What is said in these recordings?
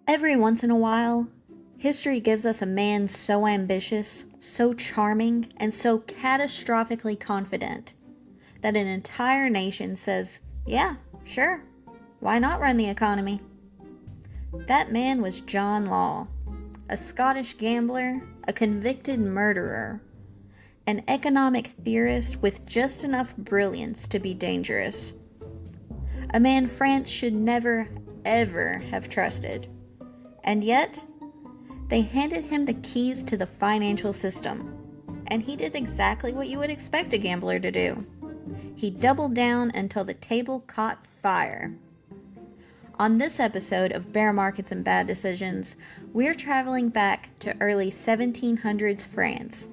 Every once in a while, history gives us a man so ambitious, so charming, and so catastrophically confident that an entire nation says, yeah, sure, why not run the economy? That man was John Law, a Scottish gambler, a convicted murderer, an economic theorist with just enough brilliance to be dangerous. A man France should never, ever have trusted. And yet, they handed him the keys to the financial system, and he did exactly what you would expect a gambler to do. He doubled down until the table caught fire. On this episode of Bear Markets and Bad Decisions, we're traveling back to early 1700s France.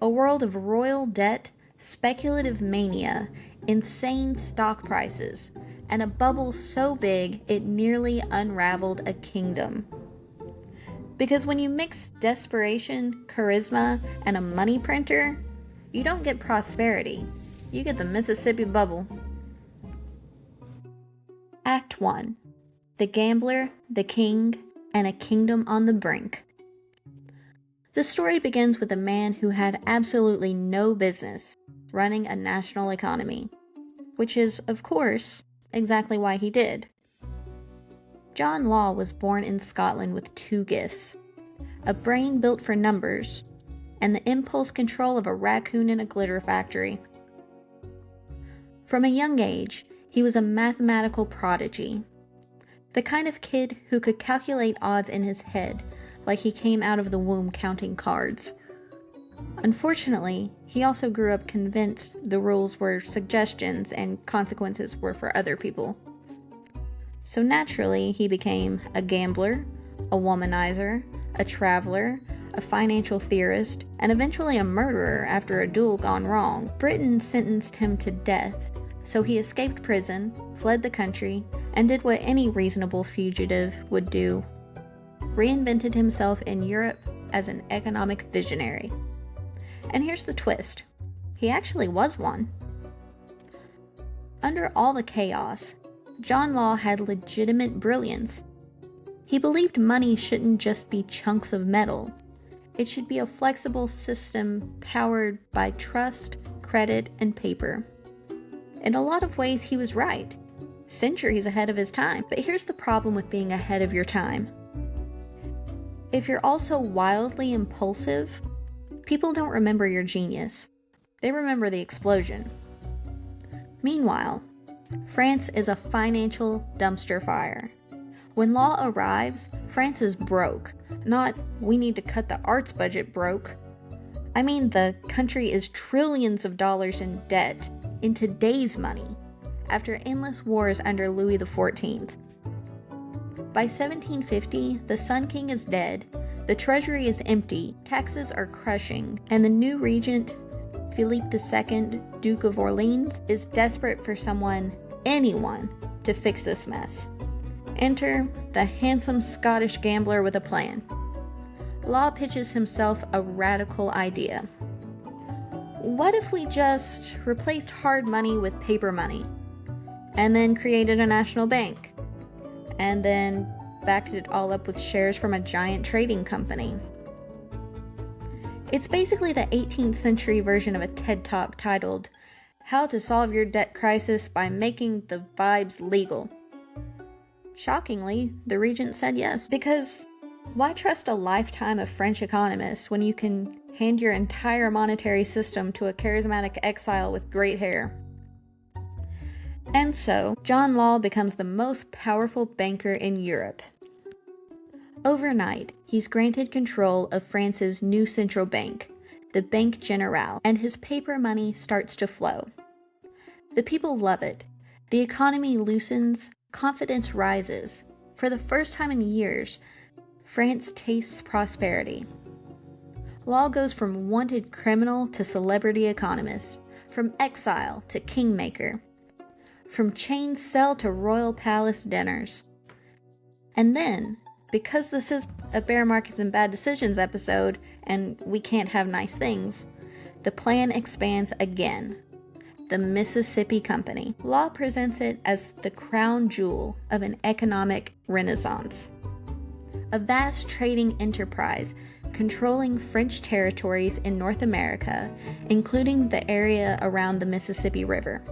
A world of royal debt, speculative mania, insane stock prices, and a bubble so big it nearly unraveled a kingdom. Because when you mix desperation, charisma, and a money printer, you don't get prosperity. You get the Mississippi bubble. Act 1. The Gambler, the King, and a Kingdom on the Brink. The story begins with a man who had absolutely no business running a national economy, which is, of course, exactly why he did. John Law was born in Scotland with two gifts: a brain built for numbers, and the impulse control of a raccoon in a glitter factory. From a young age, he was a mathematical prodigy, the kind of kid who could calculate odds in his head like he came out of the womb counting cards. Unfortunately, he also grew up convinced the rules were suggestions and consequences were for other people. So naturally, he became a gambler, a womanizer, a traveler, a financial theorist, and eventually a murderer after a duel gone wrong. Britain sentenced him to death, so he escaped prison, fled the country, and did what any reasonable fugitive would do: reinvented himself in Europe as an economic visionary. And here's the twist: he actually was one. Under all the chaos, John Law had legitimate brilliance. He believed money shouldn't just be chunks of metal. It should be a flexible system powered by trust, credit, and paper. In a lot of ways, he was right. Centuries ahead of his time. But here's the problem with being ahead of your time. If you're also wildly impulsive, people don't remember your genius. They remember the explosion. Meanwhile, France is a financial dumpster fire. When Law arrives, France is broke. Not, we need to cut the arts budget broke. I mean, the country is trillions of dollars in debt in today's money, after endless wars under Louis XIV. By 1750, the Sun King is dead, the treasury is empty, taxes are crushing, and the new regent, Philippe II, Duke of Orleans, is desperate for anyone, to fix this mess. Enter the handsome Scottish gambler with a plan. Law pitches himself a radical idea. What if we just replaced hard money with paper money, and then created a national bank, and then backed it all up with shares from a giant trading company? It's basically the 18th century version of a TED Talk titled, "How to Solve Your Debt Crisis by Making the Vibes Legal." Shockingly, the regent said yes, because why trust a lifetime of French economists when you can hand your entire monetary system to a charismatic exile with great hair? And so, John Law becomes the most powerful banker in Europe. Overnight, he's granted control of France's new central bank, the Banque Générale, and his paper money starts to flow. The people love it. The economy loosens, confidence rises. For the first time in years, France tastes prosperity. Law goes from wanted criminal to celebrity economist, from exile to kingmaker, from chained cell to royal palace dinners. And then, because this is a Bear Markets and Bad Decisions episode, and we can't have nice things, the plan expands again. The Mississippi Company. Law presents it as the crown jewel of an economic renaissance. a vast trading enterprise controlling French territories in North America, including the area around the Mississippi River.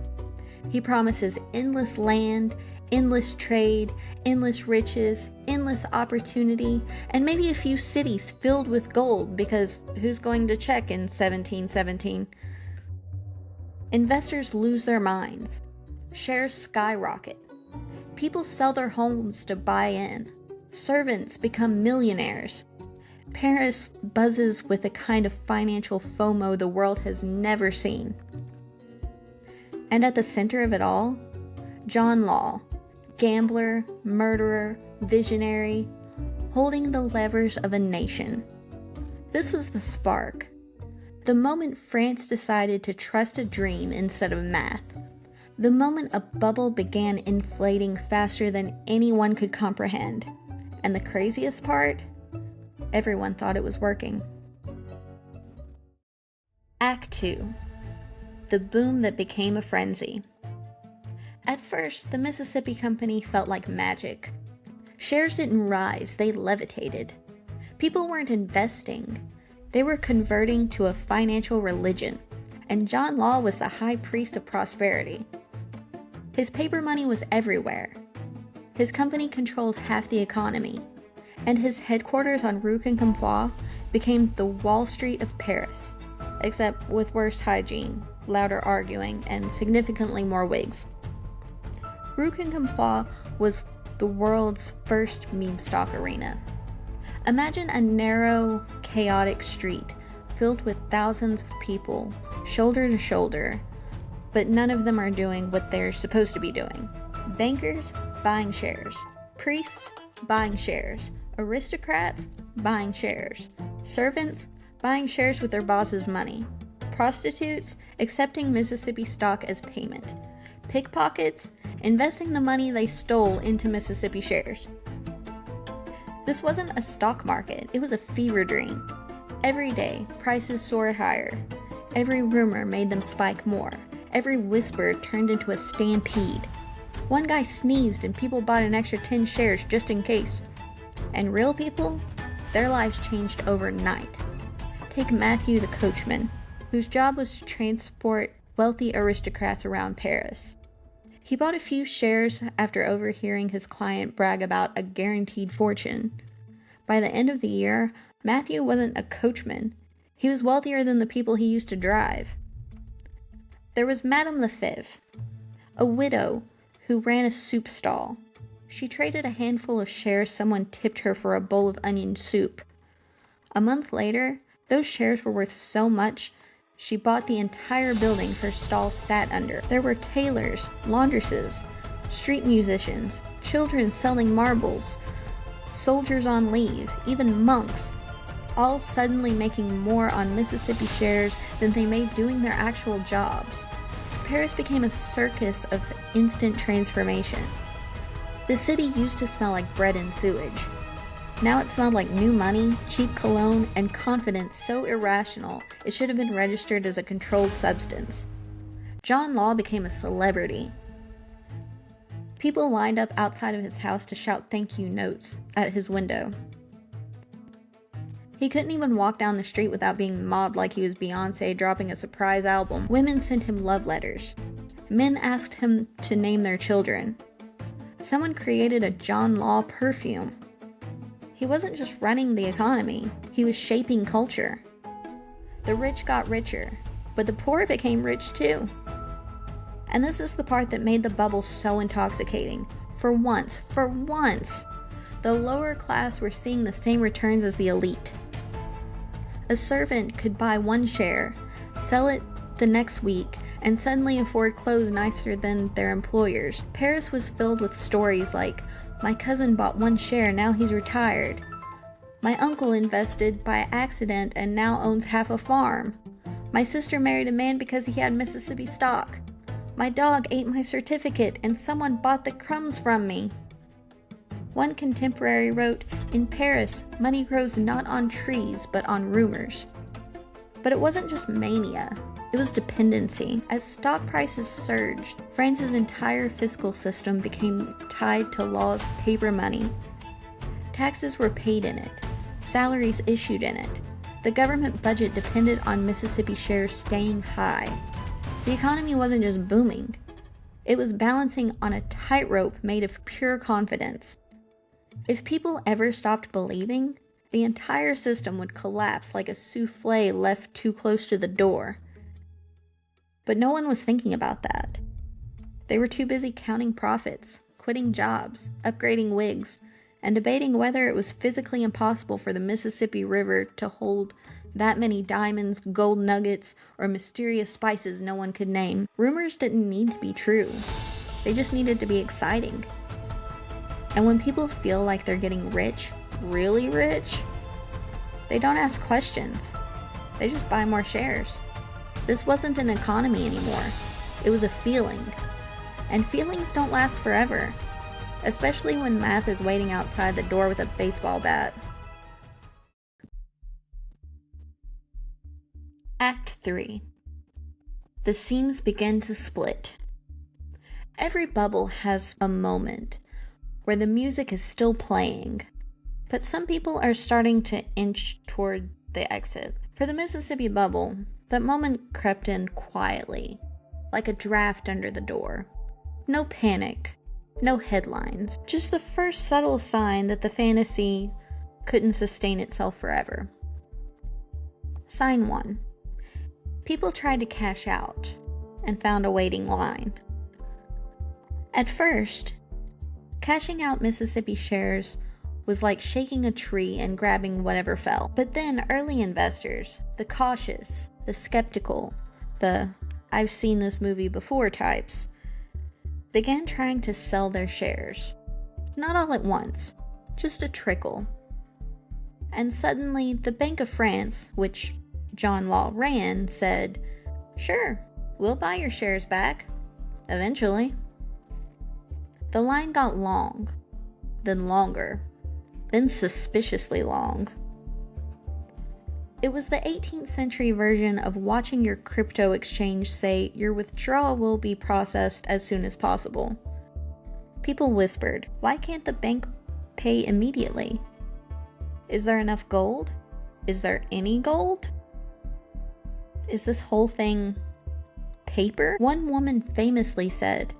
He promises endless land, endless trade, endless riches, endless opportunity, and maybe a few cities filled with gold, because who's going to check in 1717? Investors lose their minds. Shares skyrocket. People sell their homes to buy in. Servants become millionaires. Paris buzzes with a kind of financial FOMO the world has never seen. And at the center of it all, John Law, gambler, murderer, visionary, holding the levers of a nation. This was the spark. The moment France decided to trust a dream instead of math. The moment a bubble began inflating faster than anyone could comprehend. And the craziest part? Everyone thought it was working. Act 2. The boom that became a frenzy. At first, the Mississippi Company felt like magic. Shares didn't rise, they levitated. People weren't investing. They were converting to a financial religion, and John Law was the high priest of prosperity. His paper money was everywhere. His company controlled half the economy, and his headquarters on Rue Quincampoix became the Wall Street of Paris, except with worse hygiene, louder arguing, and significantly more wigs. Rue Quincampoix was the world's first meme stock arena. Imagine a narrow, chaotic street filled with thousands of people, shoulder to shoulder, but none of them are doing what they're supposed to be doing. Bankers buying shares, priests buying shares, aristocrats buying shares, servants buying shares with their boss's money, prostitutes accepting Mississippi stock as payment, pickpockets investing the money they stole into Mississippi shares. This wasn't a stock market, it was a fever dream. Every day, prices soared higher. Every rumor made them spike more. Every whisper turned into a stampede. One guy sneezed and people bought an extra 10 shares just in case. And real people, their lives changed overnight. Take Matthew the coachman, whose job was to transport wealthy aristocrats around Paris. He bought a few shares after overhearing his client brag about a guaranteed fortune. By the end of the year, Matthew wasn't a coachman. He was wealthier than the people he used to drive. There was Madame Lefebvre, a widow who ran a soup stall. She traded a handful of shares someone tipped her for a bowl of onion soup. A month later, those shares were worth so much, she bought the entire building her stall sat under. There were tailors, laundresses, street musicians, children selling marbles, soldiers on leave, even monks, all suddenly making more on Mississippi shares than they made doing their actual jobs. Paris became a circus of instant transformation. The city used to smell like bread and sewage. Now it smelled like new money, cheap cologne, and confidence so irrational it should have been registered as a controlled substance. John Law became a celebrity. People lined up outside of his house to shout thank you notes at his window. He couldn't even walk down the street without being mobbed like he was Beyoncé dropping a surprise album. Women sent him love letters. Men asked him to name their children. Someone created a John Law perfume. He wasn't just running the economy, he was shaping culture. The rich got richer, but the poor became rich too. And this is the part that made the bubble so intoxicating. For once, the lower class were seeing the same returns as the elite. A servant could buy one share, sell it the next week, and suddenly afford clothes nicer than their employers. Paris was filled with stories like, "My cousin bought one share, now he's retired. My uncle invested by accident and now owns half a farm. My sister married a man because he had Mississippi stock. My dog ate my certificate and someone bought the crumbs from me." One contemporary wrote, "In Paris, money grows not on trees, but on rumors." But it wasn't just mania, it was dependency. As stock prices surged, France's entire fiscal system became tied to Law's paper money. Taxes were paid in it, salaries issued in it. The government budget depended on Mississippi shares staying high. The economy wasn't just booming, it was balancing on a tightrope made of pure confidence. If people ever stopped believing, the entire system would collapse like a souffle left too close to the door. But no one was thinking about that. They were too busy counting profits, quitting jobs, upgrading wigs, and debating whether it was physically impossible for the Mississippi River to hold that many diamonds, gold nuggets, or mysterious spices no one could name. Rumors didn't need to be true. They just needed to be exciting. And when people feel like they're getting rich, really rich, they don't ask questions. They just buy more shares. This wasn't an economy anymore. It was a feeling. And feelings don't last forever, especially when math is waiting outside the door with a baseball bat. Act 3. The seams begin to split. Every bubble has a moment where the music is still playing, but some people are starting to inch toward the exit. For the Mississippi bubble, that moment crept in quietly, like a draft under the door. No panic, no headlines, just the first subtle sign that the fantasy couldn't sustain itself forever. Sign 1. People tried to cash out and found a waiting line. At first, cashing out Mississippi shares was like shaking a tree and grabbing whatever fell. But then early investors, the cautious, the skeptical, the "I've seen this movie before" types, began trying to sell their shares. Not all at once, just a trickle. And suddenly, the Bank of France, which John Law ran, said, "Sure, we'll buy your shares back. Eventually." The line got long, then longer, then suspiciously long. It was the 18th century version of watching your crypto exchange say your withdrawal will be processed as soon as possible. People whispered, "Why can't the bank pay immediately? Is there enough gold? Is there any gold? Is this whole thing paper?" One woman famously said,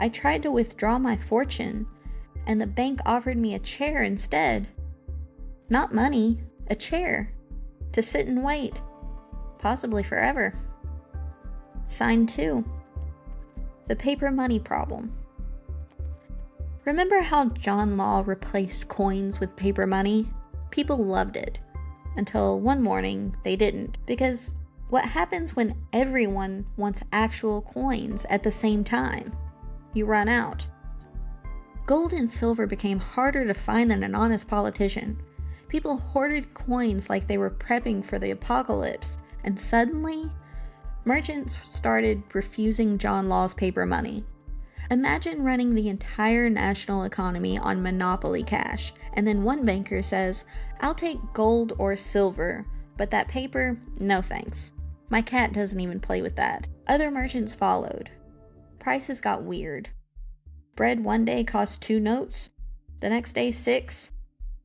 "I tried to withdraw my fortune, and the bank offered me a chair instead. Not money, a chair. To sit and wait, possibly forever." Sign 2. The paper money problem. Remember how John Law replaced coins with paper money? People loved it, until one morning they didn't. Because what happens when everyone wants actual coins at the same time? You run out. Gold and silver became harder to find than an honest politician. People hoarded coins like they were prepping for the apocalypse, and suddenly, merchants started refusing John Law's paper money. Imagine running the entire national economy on monopoly cash, and then one banker says, "I'll take gold or silver, but that paper, no thanks. My cat doesn't even play with that." Other merchants followed. Prices got weird. Bread one day cost 2 notes, the next day 6,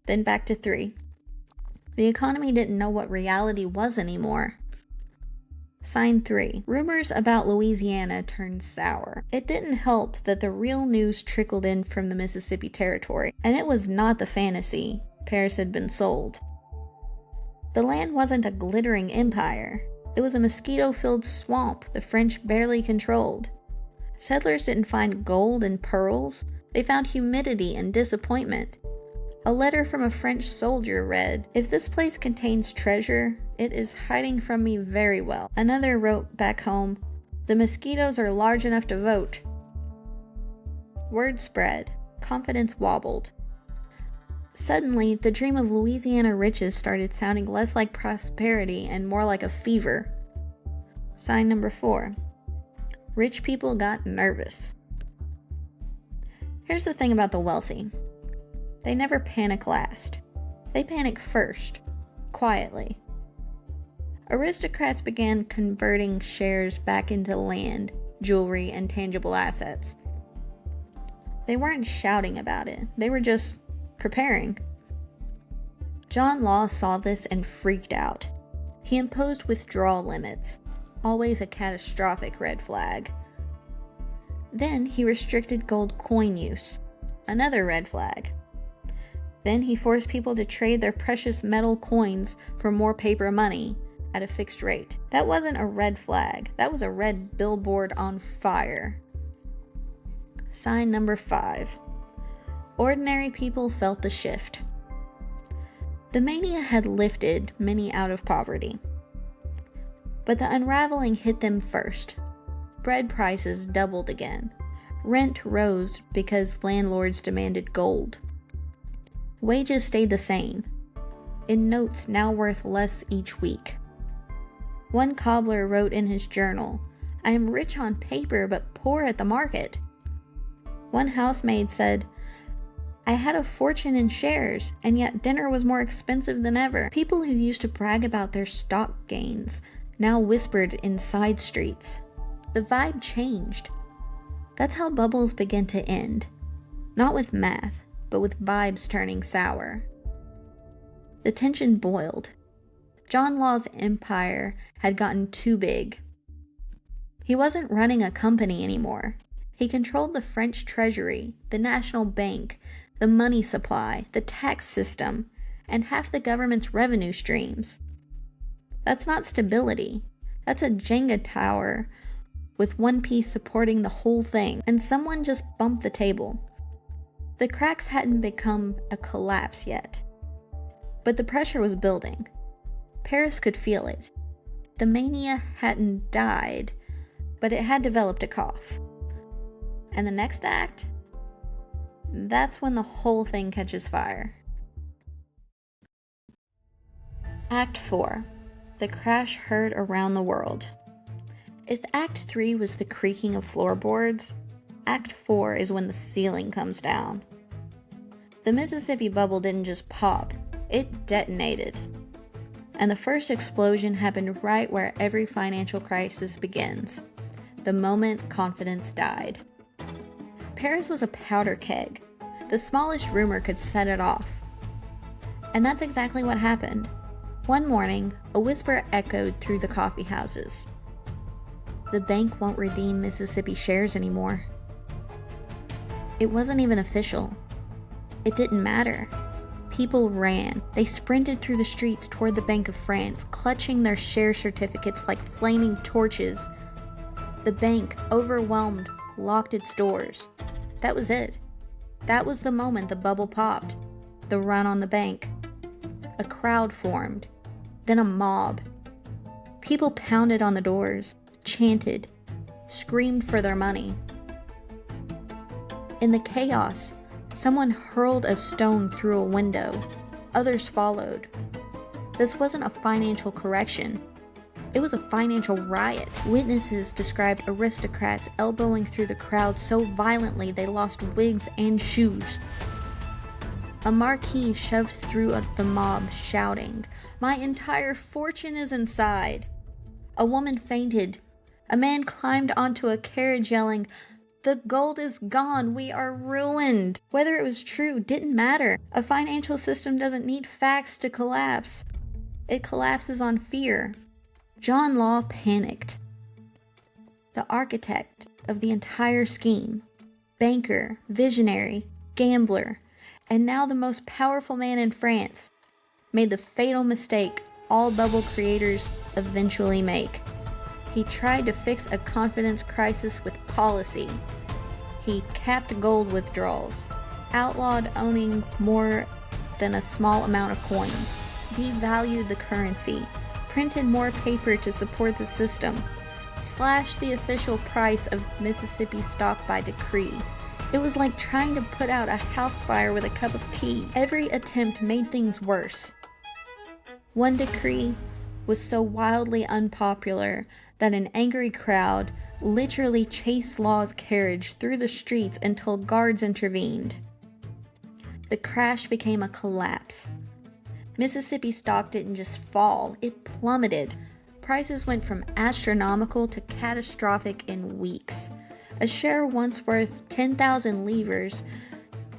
then back to 3. The economy didn't know what reality was anymore. Sign 3. Rumors about Louisiana turned sour. It didn't help that the real news trickled in from the Mississippi Territory, and it was not the fantasy Paris had been sold. The land wasn't a glittering empire. It was a mosquito-filled swamp the French barely controlled. Settlers didn't find gold and pearls. They found humidity and disappointment. A letter from a French soldier read, "If this place contains treasure, it is hiding from me very well." Another wrote back home, "The mosquitoes are large enough to vote." Word spread. Confidence wobbled. Suddenly, the dream of Louisiana riches started sounding less like prosperity and more like a fever. Sign number 4. Rich people got nervous. Here's the thing about the wealthy. They never panic last. They panic first, quietly. Aristocrats began converting shares back into land, jewelry, and tangible assets. They weren't shouting about it. They were just preparing. John Law saw this and freaked out. He imposed withdrawal limits, always a catastrophic red flag. Then he restricted gold coin use, another red flag. Then he forced people to trade their precious metal coins for more paper money at a fixed rate. That wasn't a red flag, that was a red billboard on fire. Sign number 5. Ordinary people felt the shift. The mania had lifted many out of poverty. But the unraveling hit them first. Bread prices doubled again. Rent rose because landlords demanded gold. Wages stayed the same, in notes now worth less each week. One cobbler wrote in his journal, "I am rich on paper but poor at the market." One housemaid said, "I had a fortune in shares, and yet dinner was more expensive than ever." People who used to brag about their stock gains now whispered in side streets. The vibe changed. That's how bubbles begin to end. Not with math, but with vibes turning sour. The tension boiled. John Law's empire had gotten too big. He wasn't running a company anymore. He controlled the French treasury, the national bank, the money supply, the tax system, and half the government's revenue streams. That's not stability. That's a Jenga tower with one piece supporting the whole thing, and someone just bumped the table. The cracks hadn't become a collapse yet, but the pressure was building. Paris could feel it. The mania hadn't died, but it had developed a cough. And the next act? That's when the whole thing catches fire. Act 4. The crash heard around the world. If Act 3 was the creaking of floorboards, Act 4 is when the ceiling comes down. The Mississippi bubble didn't just pop, it detonated. And the first explosion happened right where every financial crisis begins, the moment confidence died. Paris was a powder keg. The smallest rumor could set it off. And that's exactly what happened. One morning, a whisper echoed through the coffee houses. The bank won't redeem Mississippi shares anymore. It wasn't even official. It didn't matter. People ran. They sprinted through the streets toward the Bank of France, clutching their share certificates like flaming torches. The bank, overwhelmed, locked its doors. That was it. That was the moment the bubble popped. The run on the bank. A crowd formed. Then a mob. People pounded on the doors, chanted, screamed for their money. In the chaos, someone hurled a stone through a window. Others followed. This wasn't a financial correction. It was a financial riot. Witnesses described aristocrats elbowing through the crowd so violently they lost wigs and shoes. A marquis shoved through the mob, shouting, "My entire fortune is inside." A woman fainted. A man climbed onto a carriage yelling, "The gold is gone, we are ruined." Whether it was true didn't matter. A financial system doesn't need facts to collapse. It collapses on fear. John Law panicked. The architect of the entire scheme, banker, visionary, gambler, and now the most powerful man in France, made the fatal mistake all bubble creators eventually make. He tried to fix a confidence crisis with policy. He capped gold withdrawals, outlawed owning more than a small amount of coins, devalued the currency, printed more paper to support the system, slashed the official price of Mississippi stock by decree. It was like trying to put out a house fire with a cup of tea. Every attempt made things worse. One decree was so wildly unpopular that an angry crowd literally chased Law's carriage through the streets until guards intervened. The crash became a collapse. Mississippi stock didn't just fall, it plummeted. Prices went from astronomical to catastrophic in weeks. A share once worth 10,000 livres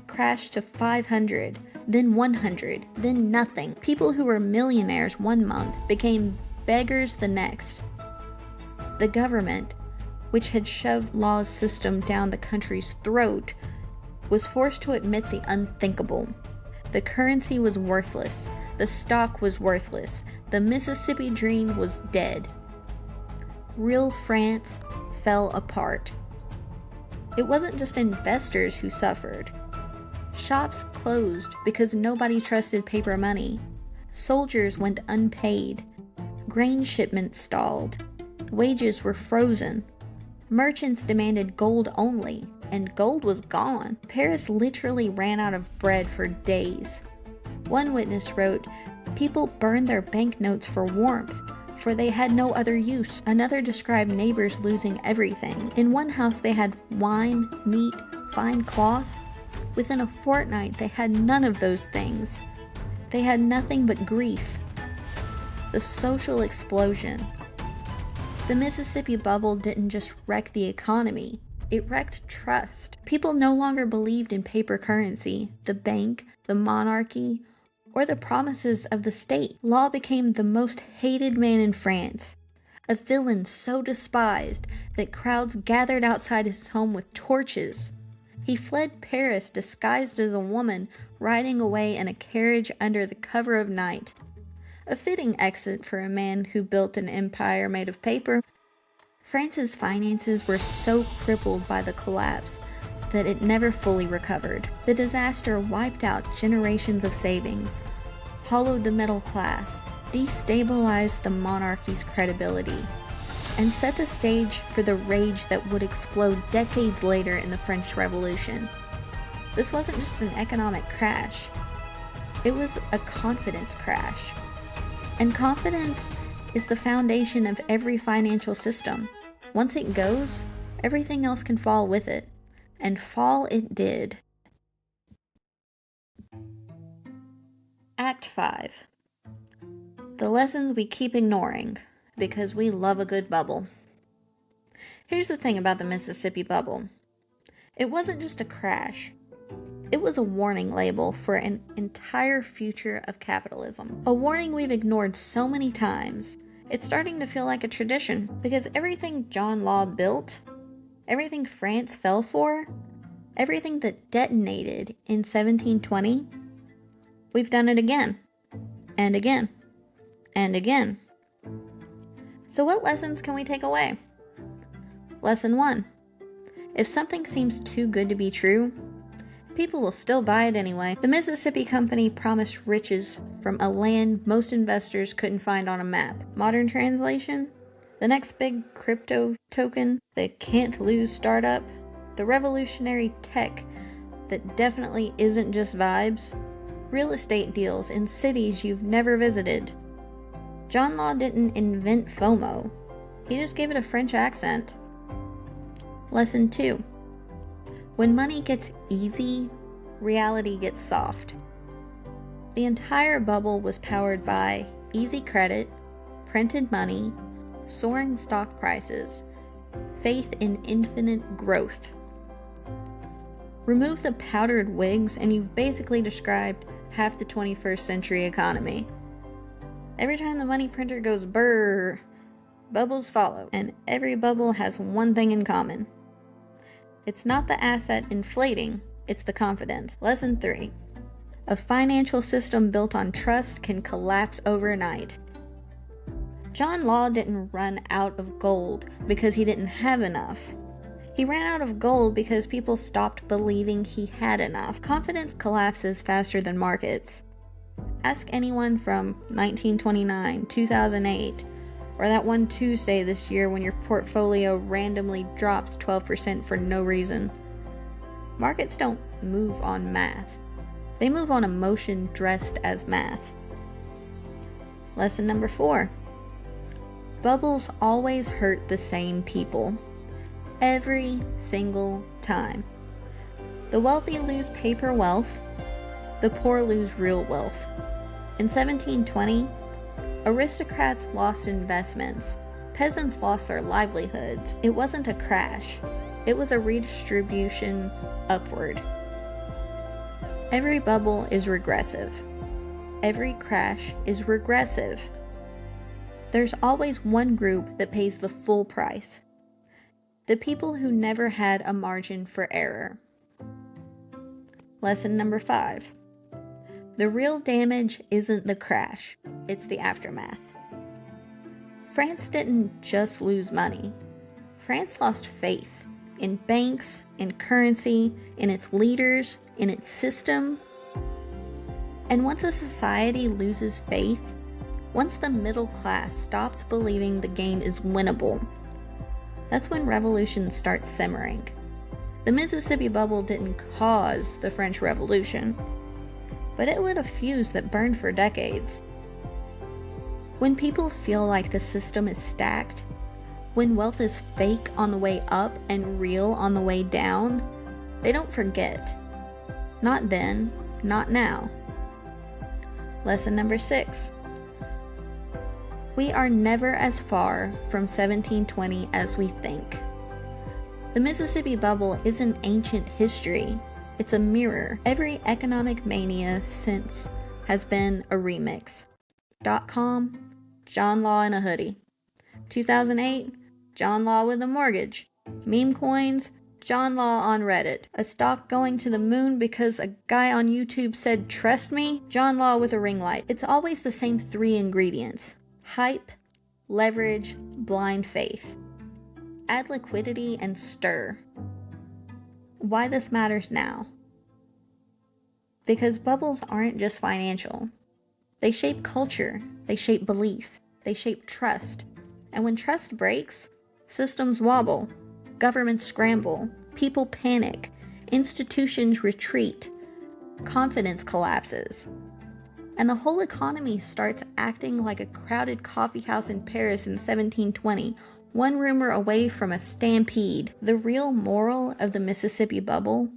crashed to 500, then 100, then nothing. People who were millionaires one month became beggars the next. The government, which had shoved law's system down the country's throat, was forced to admit the unthinkable. The currency was worthless. The stock was worthless. The Mississippi dream was dead. Real France fell apart. It wasn't just investors who suffered. Shops closed because nobody trusted paper money. Soldiers went unpaid. Grain shipments stalled. Wages were frozen. Merchants demanded gold only, and gold was gone. Paris literally ran out of bread for days. One witness wrote, "People burned their banknotes for warmth, for they had no other use." Another described neighbors losing everything. In one house they had wine, meat, fine cloth. Within a fortnight they had none of those things. They had nothing but grief. The social explosion. The Mississippi bubble didn't just wreck the economy, it wrecked trust. People no longer believed in paper currency, the bank, the monarchy, or the promises of the state. Law became the most hated man in France, a villain so despised that crowds gathered outside his home with torches. He fled Paris disguised as a woman, riding away in a carriage under the cover of night. A fitting exit for a man who built an empire made of paper. France's finances were so crippled by the collapse that it never fully recovered. The disaster wiped out generations of savings, hollowed the middle class, destabilized the monarchy's credibility, and set the stage for the rage that would explode decades later in the French Revolution. This wasn't just an economic crash, it was a confidence crash. And confidence is the foundation of every financial system. Once it goes, everything else can fall with it. And fall it did. Act 5. The lessons we keep ignoring because we love a good bubble. Here's the thing about the Mississippi bubble. It wasn't just a crash. It was a warning label for an entire future of capitalism. A warning we've ignored so many times, it's starting to feel like a tradition. Because everything John Law built, everything France fell for, everything that detonated in 1720, we've done it again, and again, and again. So what lessons can we take away? Lesson 1. If something seems too good to be true, people will still buy it anyway. The Mississippi Company promised riches from a land most investors couldn't find on a map. Modern translation? The next big crypto token, the can't lose startup, the revolutionary tech that definitely isn't just vibes, real estate deals in cities you've never visited. John Law didn't invent FOMO, he just gave it a French accent. Lesson 2. When money gets easy, reality gets soft. The entire bubble was powered by easy credit, printed money, soaring stock prices, faith in infinite growth. Remove the powdered wigs and you've basically described half the 21st century economy. Every time the money printer goes brrr, bubbles follow, and every bubble has one thing in common. It's not the asset inflating, it's the confidence. Lesson 3. A financial system built on trust can collapse overnight. John Law didn't run out of gold because he didn't have enough. He ran out of gold because people stopped believing he had enough. Confidence collapses faster than markets. Ask anyone from 1929, 2008, or that one Tuesday this year when your portfolio randomly drops 12% for no reason. Markets don't move on math. They move on emotion dressed as math. Lesson number 4. Bubbles always hurt the same people. Every single time. The wealthy lose paper wealth. The poor lose real wealth. In 1720, aristocrats lost investments. Peasants lost their livelihoods. It wasn't a crash. It was a redistribution upward. Every bubble is regressive. Every crash is regressive. There's always one group that pays the full price. The people who never had a margin for error. Lesson number 5. The real damage isn't the crash, it's the aftermath. France didn't just lose money. France lost faith in banks, in currency, in its leaders, in its system. And once a society loses faith, once the middle class stops believing the game is winnable, that's when revolution starts simmering. The Mississippi Bubble didn't cause the French Revolution, but it lit a fuse that burned for decades. When people feel like the system is stacked, when wealth is fake on the way up and real on the way down, they don't forget. Not then, not now. Lesson number 6. We are never as far from 1720 as we think. The Mississippi Bubble isn't ancient history, it's a mirror. Every economic mania since has been a remix. .com, John Law in a hoodie. 2008, John Law with a mortgage. Meme coins, John Law on Reddit. A stock going to the moon because a guy on YouTube said, "Trust me," John Law with a ring light. It's always the same 3 ingredients. Hype, leverage, blind faith. Add liquidity and stir. Why this matters now? Because bubbles aren't just financial. They shape culture, they shape belief, they shape trust. And when trust breaks, systems wobble, governments scramble, people panic, institutions retreat, confidence collapses. And the whole economy starts acting like a crowded coffeehouse in Paris in 1720, one rumor away from a stampede. The real moral of the Mississippi Bubble: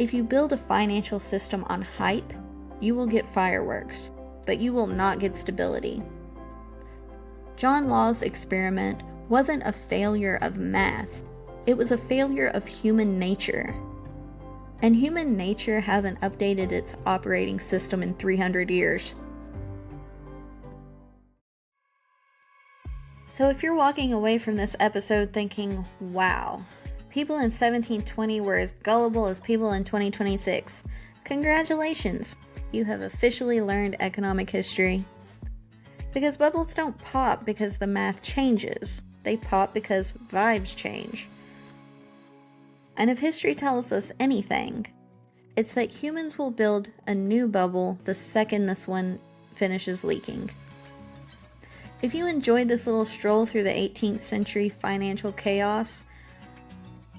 if you build a financial system on hype, you will get fireworks, but you will not get stability. John Law's experiment wasn't a failure of math, it was a failure of human nature. And human nature hasn't updated its operating system in 300 years. So if you're walking away from this episode thinking, wow, people in 1720 were as gullible as people in 2026, congratulations, you have officially learned economic history. Because bubbles don't pop because the math changes, they pop because vibes change. And if history tells us anything, it's that humans will build a new bubble the second this one finishes leaking. If you enjoyed this little stroll through the 18th century financial chaos,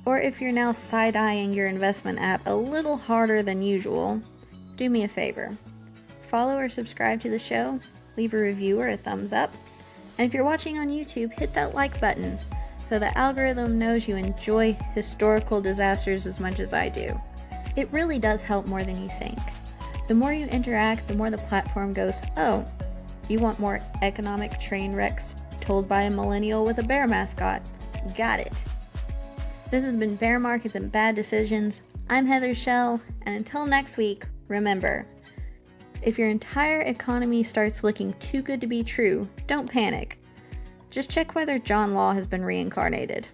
or if you're now side-eyeing your investment app a little harder than usual, do me a favor. Follow or subscribe to the show, leave a review or a thumbs up, and if you're watching on YouTube, hit that like button so the algorithm knows you enjoy historical disasters as much as I do. It really does help more than you think. The more you interact, the more the platform goes, oh, you want more economic train wrecks told by a millennial with a bear mascot? Got it. This has been Bear Markets and Bad Decisions. I'm Heather Shell, and until next week, remember, if your entire economy starts looking too good to be true, don't panic. Just check whether John Law has been reincarnated.